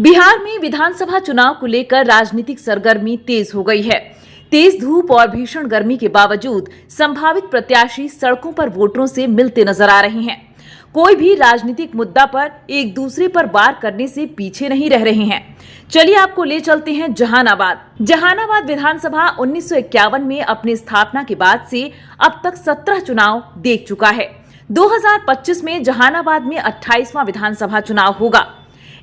बिहार में विधानसभा चुनाव को लेकर राजनीतिक सरगर्मी तेज हो गई है। तेज धूप और भीषण गर्मी के बावजूद संभावित प्रत्याशी सड़कों पर वोटरों से मिलते नजर आ रहे हैं। कोई भी राजनीतिक मुद्दा पर एक दूसरे पर वार करने से पीछे नहीं रह रहे हैं। चलिए आपको ले चलते हैं जहानाबाद विधानसभा 1951 में अपनी स्थापना के बाद से अब तक 17 चुनाव देख चुका है। 2025 में जहानाबाद में 28वां विधानसभा चुनाव होगा।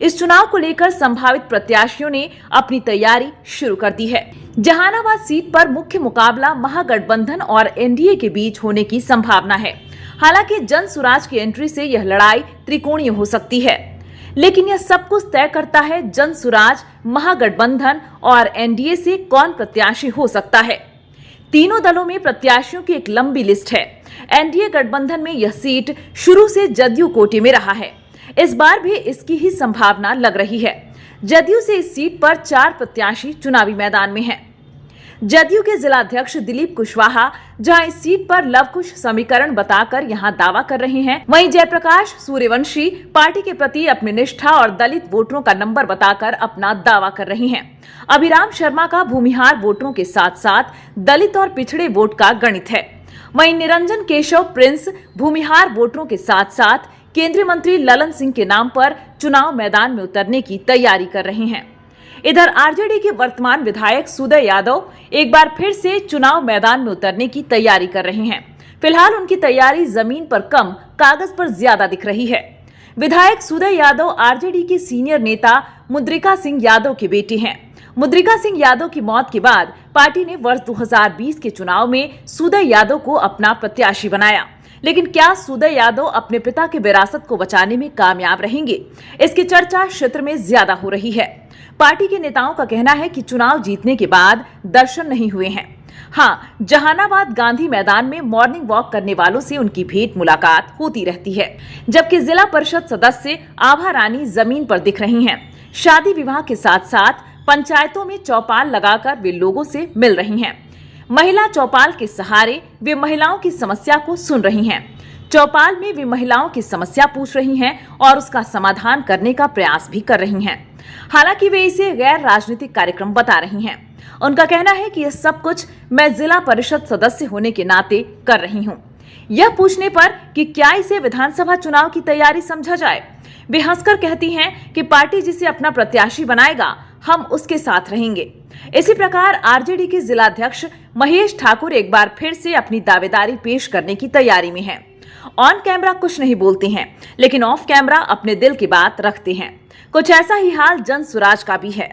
इस चुनाव को लेकर संभावित प्रत्याशियों ने अपनी तैयारी शुरू कर दी है। जहानाबाद सीट पर मुख्य मुकाबला महागठबंधन और एनडीए के बीच होने की संभावना है। हालांकि जन सुराज की एंट्री से यह लड़ाई त्रिकोणीय हो सकती है, लेकिन यह सब कुछ तय करता है जन सुराज, महागठबंधन और एनडीए से कौन प्रत्याशी हो सकता है। तीनों दलों में प्रत्याशियों की एक लंबी लिस्ट है। एनडीए गठबंधन में यह सीट शुरू से जदयू कोटे में रहा है। इस बार भी इसकी ही संभावना लग रही है। जदयू से इस सीट पर 4 प्रत्याशी चुनावी मैदान में हैं। जदयू के जिलाध्यक्ष दिलीप कुशवाहा जहां इस सीट पर लवकुश समीकरण बताकर यहां दावा कर रहे हैं, वहीं जयप्रकाश सूर्यवंशी पार्टी के प्रति अपनी निष्ठा और दलित वोटरों का नंबर बताकर अपना दावा कर रहे हैं। अभिराम शर्मा का भूमिहार वोटरों के साथ साथ दलित और पिछड़े वोट का गणित है। वहीं निरंजन केशव प्रिंस भूमिहार वोटरों के साथ साथ केंद्रीय मंत्री ललन सिंह के नाम पर चुनाव मैदान में उतरने की तैयारी कर रहे हैं। इधर आरजेडी के वर्तमान विधायक सुदय यादव एक बार फिर से चुनाव मैदान में उतरने की तैयारी कर रहे हैं। फिलहाल उनकी तैयारी जमीन पर कम, कागज पर ज्यादा दिख रही है। विधायक सुदय यादव आरजेडी के सीनियर नेता मुद्रिका सिंह यादव के बेटे हैं। मुद्रिका सिंह यादव की मौत के बाद पार्टी ने वर्ष 2020 के चुनाव में सुदय यादव को अपना प्रत्याशी बनाया, लेकिन क्या सुदय यादव अपने पिता की विरासत को बचाने में कामयाब रहेंगे, इसकी चर्चा क्षेत्र में ज्यादा हो रही है। पार्टी के नेताओं का कहना है कि चुनाव जीतने के बाद दर्शन नहीं हुए हैं। हाँ, जहानाबाद गांधी मैदान में मॉर्निंग वॉक करने वालों से उनकी भेंट मुलाकात होती रहती है, जबकि जिला परिषद सदस्य आभा रानी जमीन पर दिख रही हैं। शादी विवाह के साथ साथ पंचायतों में चौपाल लगाकर वे लोगों से मिल रही हैं। महिला चौपाल के सहारे वे महिलाओं की समस्या को सुन रही हैं। चौपाल में वे महिलाओं की समस्या पूछ रही हैं और उसका समाधान करने का प्रयास भी कर रही हैं। हालांकि वे इसे गैर राजनीतिक कार्यक्रम बता रही हैं। उनका कहना है कि यह सब कुछ मैं जिला परिषद सदस्य होने के नाते कर रही हूं। यह पूछने पर कि क्या इसे विधानसभा चुनाव की तैयारी समझा जाए, वे हंसकर कहती हैं कि पार्टी जिसे अपना प्रत्याशी बनाएगा हम उसके साथ रहेंगे। इसी प्रकार आरजेडी के जिलाध्यक्ष महेश ठाकुर एक बार फिर से अपनी दावेदारी पेश करने की तैयारी में हैं। ऑन कैमरा कुछ नहीं बोलते हैं, लेकिन ऑफ कैमरा अपने दिल की बात रखते हैं। कुछ ऐसा ही हाल जन सुराज का भी है।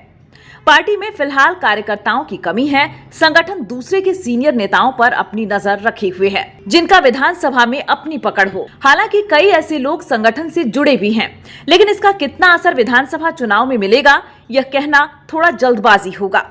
पार्टी में फिलहाल कार्यकर्ताओं की कमी है। संगठन दूसरे के सीनियर नेताओं पर अपनी नजर रखे हुए है, जिनका विधानसभा में अपनी पकड़ हो। हालांकि कई ऐसे लोग संगठन से जुड़े भी हैं, लेकिन इसका कितना असर विधानसभा चुनाव में मिलेगा, यह कहना थोड़ा जल्दबाजी होगा।